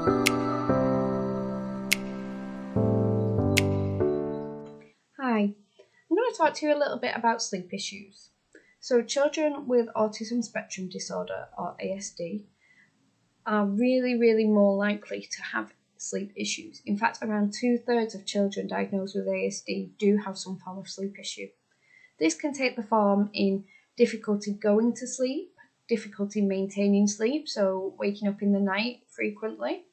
Hi, I'm going to talk to you a little bit about sleep issues. So children with Autism Spectrum Disorder, or ASD, are really more likely to have sleep issues. In fact, around 2/3 of children diagnosed with ASD do have some form of sleep issue. This can take the form in difficulty going to sleep, difficulty maintaining sleep, so waking up in the night frequently,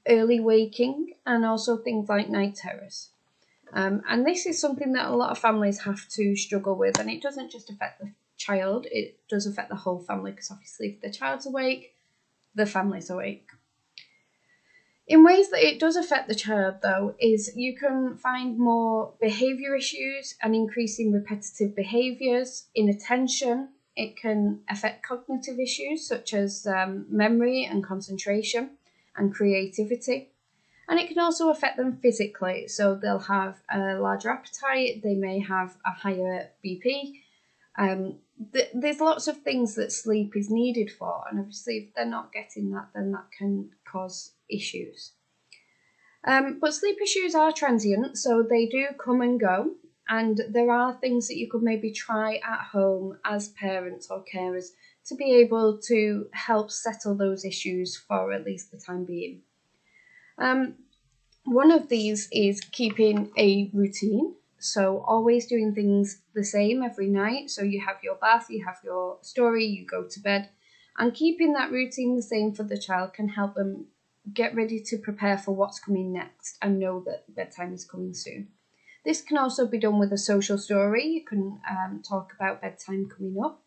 early waking, and also things like night terrors. And this is something that a lot of families have to struggle with, and it doesn't just affect the child, it does affect the whole family, because obviously if the child's awake, the family's awake. In ways that it does affect the child, though, is you can find more behaviour issues and increasing repetitive behaviours, inattention. It can affect cognitive issues such as memory and concentration and creativity. And it can also affect them physically, so they'll have a larger appetite, they may have a higher BP. There's lots of things that sleep is needed for, and obviously if they're not getting that, then that can cause issues. But sleep issues are transient, so they do come and go, and there are things that you could maybe try at home as parents or carers to be able to help settle those issues for at least the time being. One of these is keeping a routine, so always doing things the same every night. So you have your bath, you have your story, you go to bed, and keeping that routine the same for the child can help them get ready to prepare for what's coming next and know that bedtime is coming soon. This can also be done with a social story. You can talk about bedtime coming up,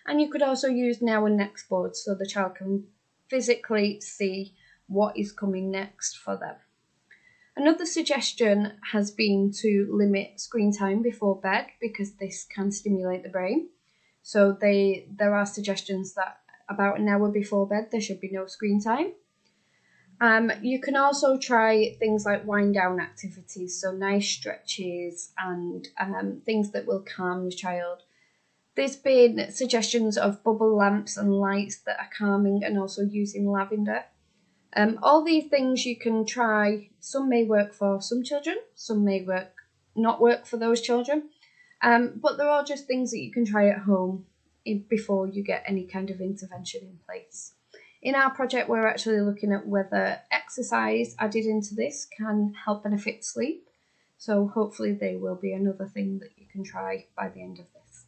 and you could also use now and next boards so the child can physically see what is coming next for them. Another suggestion has been to limit screen time before bed, because this can stimulate the brain. So there are suggestions that about an hour before bed there should be no screen time. You can also try things like wind down activities, so nice stretches and things that will calm the child. There's been suggestions of bubble lamps and lights that are calming, and also using lavender. All these things you can try. Some may work for some children, some may not work for those children, but they're all just things that you can try at home before you get any kind of intervention in place. In our project, we're actually looking at whether exercise added into this can help benefit sleep, so hopefully they will be another thing that you can try by the end of this.